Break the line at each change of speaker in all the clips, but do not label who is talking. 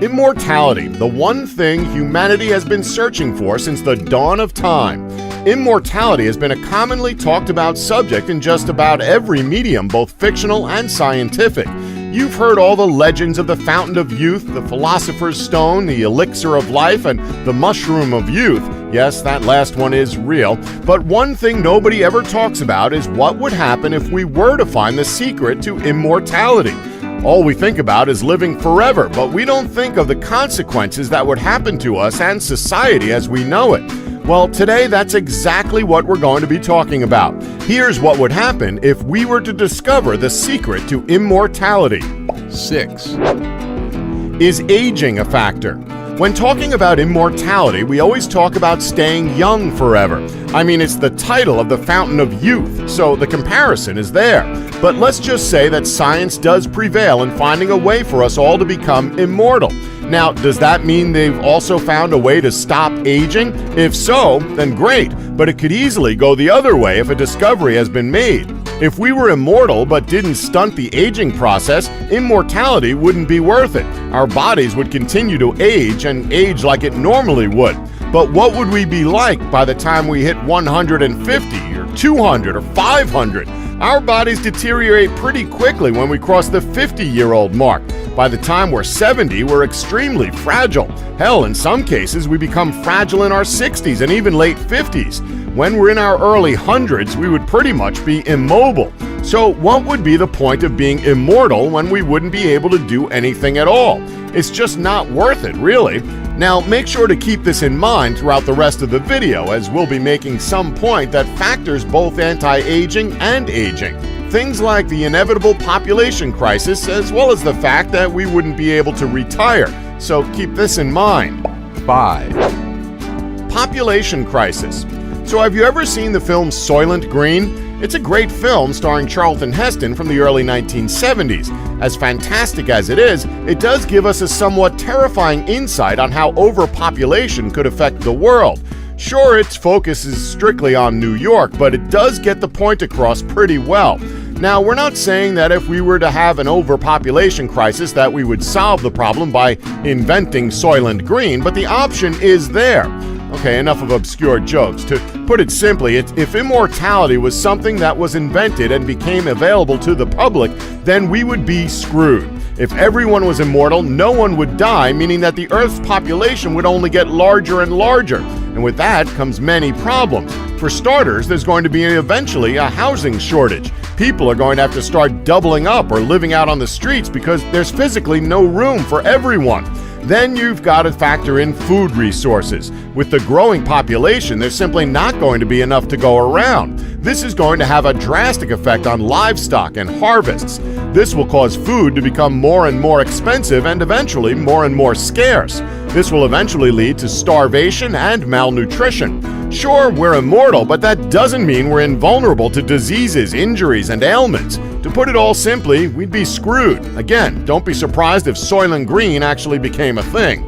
Immortality, the one thing humanity has been searching for since the dawn of time. Immortality has been a commonly talked about subject in just about every medium, both fictional and scientific. You've heard all the legends of the fountain of youth, the philosopher's stone, the elixir of life, and the mushroom of youth. Yes, that last one is real. But one thing nobody ever talks about is what would happen if we were to find the secret to immortality. All we think about is living forever, but we don't think of the consequences that would happen to us and society as we know it. Well, today that's exactly what we're going to be talking about. Here's what would happen if we were to discover the secret to immortality.
6.
Is aging a factor? When talking about immortality, we always talk about staying young forever. I mean, it's the title of the fountain of youth, so the comparison is there. But let's just say that science does prevail in finding a way for us all to become immortal. Now, does that mean they've also found a way to stop aging? If so, then great, but it could easily go the other way if a discovery has been made. If we were immortal but didn't stunt the aging process, immortality wouldn't be worth it. Our bodies would continue to age and age like it normally would. But what would we be like by the time we hit 150 or 200 or 500? Our bodies deteriorate pretty quickly when we cross the 50-year-old mark. By the time we're 70, we're extremely fragile. Hell, in some cases, we become fragile in our 60s and even late 50s. When we're in our early hundreds, we would pretty much be immobile. So what would be the point of being immortal when we wouldn't be able to do anything at all? It's just not worth it, really. Now, make sure to keep this in mind throughout the rest of the video, as we'll be making some point that factors both anti-aging and aging. Things like the inevitable population crisis, as well as the fact that we wouldn't be able to retire. So keep this in mind.
5.
Population crisis. So have you ever seen the film Soylent Green? It's a great film starring Charlton Heston from the early 1970s. As fantastic as it is, it does give us a somewhat terrifying insight on how overpopulation could affect the world. Sure, its focus is strictly on New York, but it does get the point across pretty well. Now, we're not saying that if we were to have an overpopulation crisis that we would solve the problem by inventing Soylent Green, but the option is there. Okay, enough of obscure jokes. To put it simply, if immortality was something that was invented and became available to the public, then we would be screwed. If everyone was immortal, no one would die, meaning that the Earth's population would only get larger and larger. And with that comes many problems. For starters, there's going to be eventually a housing shortage. People are going to have to start doubling up or living out on the streets because there's physically no room for everyone. Then you've got to factor in food resources. With the growing population, there's simply not going to be enough to go around. This is going to have a drastic effect on livestock and harvests. This will cause food to become more and more expensive and eventually more and more scarce. This will eventually lead to starvation and malnutrition. Sure, we're immortal, but that doesn't mean we're invulnerable to diseases, injuries, and ailments. To put it all simply, we'd be screwed. Again, don't be surprised if Soylent Green actually became a thing.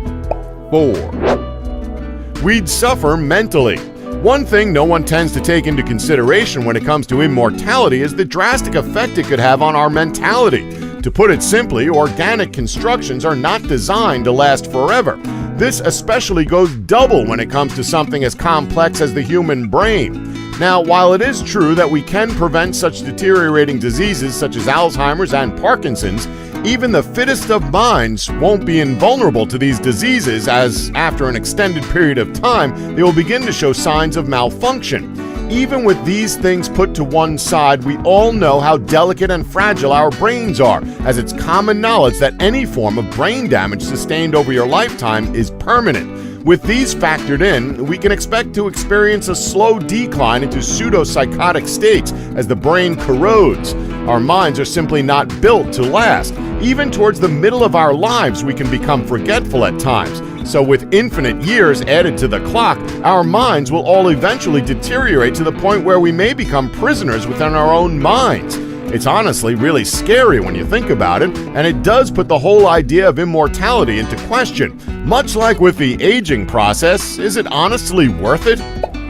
4.
We'd suffer mentally. One thing no one tends to take into consideration when it comes to immortality is the drastic effect it could have on our mentality. To put it simply, organic constructions are not designed to last forever. This especially goes double when it comes to something as complex as the human brain. Now, while it is true that we can prevent such deteriorating diseases such as Alzheimer's and Parkinson's, even the fittest of minds won't be invulnerable to these diseases, as after an extended period of time, they will begin to show signs of malfunction. Even with these things put to one side, we all know how delicate and fragile our brains are, as it's common knowledge that any form of brain damage sustained over your lifetime is permanent. With these factored in, we can expect to experience a slow decline into pseudo-psychotic states as the brain corrodes. Our minds are simply not built to last. Even towards the middle of our lives, we can become forgetful at times. So with infinite years added to the clock, our minds will all eventually deteriorate to the point where we may become prisoners within our own minds. It's honestly really scary when you think about it, and it does put the whole idea of immortality into question. Much like with the aging process, is it honestly worth it?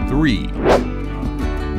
3.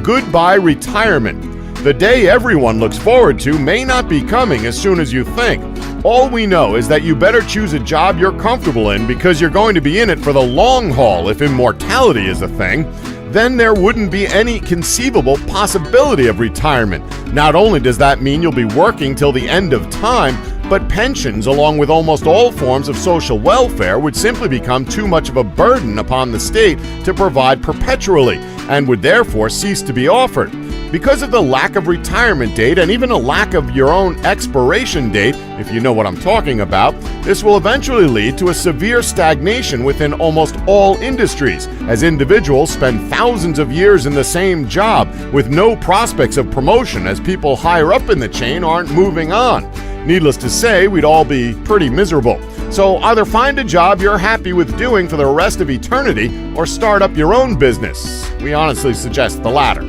Goodbye retirement. The day everyone looks forward to may not be coming as soon as you think. All we know is that you better choose a job you're comfortable in because you're going to be in it for the long haul if immortality is a thing. Then there wouldn't be any conceivable possibility of retirement. Not only does that mean you'll be working till the end of time, but pensions, along with almost all forms of social welfare, would simply become too much of a burden upon the state to provide perpetually, and would therefore cease to be offered. Because of the lack of retirement date and even a lack of your own expiration date, if you know what I'm talking about, this will eventually lead to a severe stagnation within almost all industries, as individuals spend thousands of years in the same job with no prospects of promotion as people higher up in the chain aren't moving on. Needless to say, we'd all be pretty miserable. So either find a job you're happy with doing for the rest of eternity or start up your own business. We honestly suggest the latter.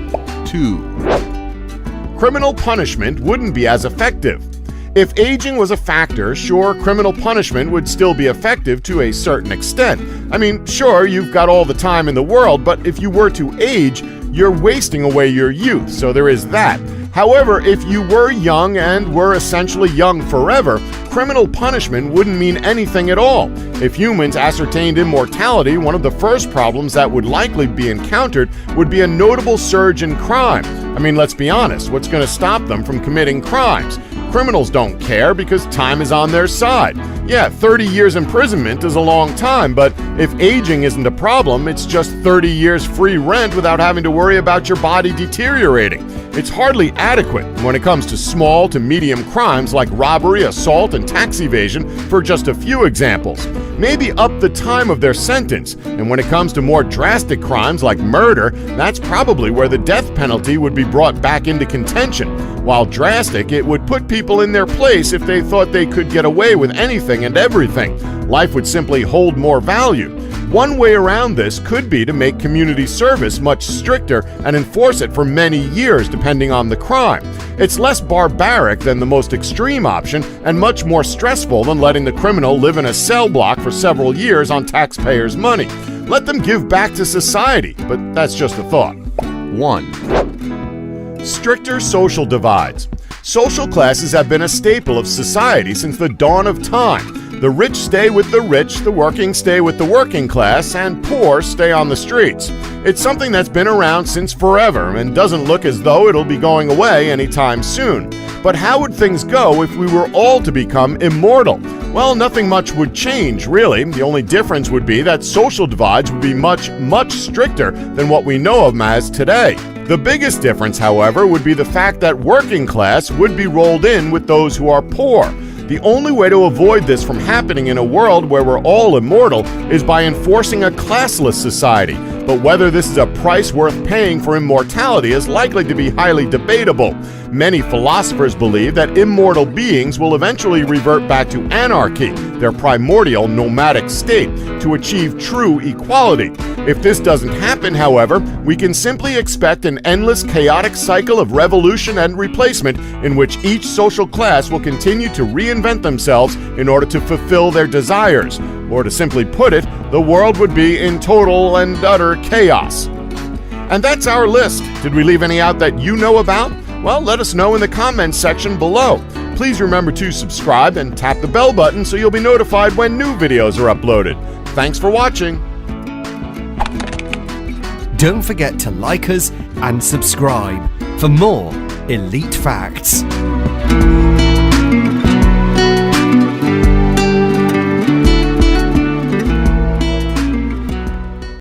2.
Criminal punishment wouldn't be as effective. If aging was a factor, sure, criminal punishment would still be effective to a certain extent. I mean, sure, you've got all the time in the world, but if you were to age, you're wasting away your youth, so there is that. However, if you were young and were essentially young forever, criminal punishment wouldn't mean anything at all. If humans ascertained immortality, one of the first problems that would likely be encountered would be a notable surge in crime. I mean, let's be honest, what's going to stop them from committing crimes? Criminals don't care because time is on their side. Yeah, 30 years imprisonment is a long time, but if aging isn't a problem, it's just 30 years free rent without having to worry about your body deteriorating. It's hardly adequate when it comes to small to medium crimes like robbery, assault, and tax evasion, for just a few examples. Maybe up the time of their sentence, and when it comes to more drastic crimes like murder, that's probably where the death penalty would be brought back into contention. While drastic, it would put people in their place if they thought they could get away with anything and everything. Life would simply hold more value. One way around this could be to make community service much stricter and enforce it for many years depending on the crime. It's less barbaric than the most extreme option and much more stressful than letting the criminal live in a cell block for several years on taxpayers' money. Let them give back to society, but that's just a thought.
1.
Stricter social divides. Social classes have been a staple of society since the dawn of time. The rich stay with the rich, the working stay with the working class, and poor stay on the streets. It's something that's been around since forever and doesn't look as though it'll be going away anytime soon. But how would things go if we were all to become immortal? Well, nothing much would change, really. The only difference would be that social divides would be much, much stricter than what we know of them as today. The biggest difference, however, would be the fact that working class would be rolled in with those who are poor. The only way to avoid this from happening in a world where we're all immortal is by enforcing a classless society. But whether this is a price worth paying for immortality is likely to be highly debatable. Many philosophers believe that immortal beings will eventually revert back to anarchy, their primordial nomadic state, to achieve true equality. If this doesn't happen, however, we can simply expect an endless chaotic cycle of revolution and replacement in which each social class will continue to reinvent themselves in order to fulfill their desires. Or to simply put it, the world would be in total and utter chaos. And that's our list. Did we leave any out that you know about? Well, let us know in the comments section below. Please remember to subscribe and tap the bell button so you'll be notified when new videos are uploaded. Thanks for watching.
Don't forget to like us and subscribe for more Elite Facts.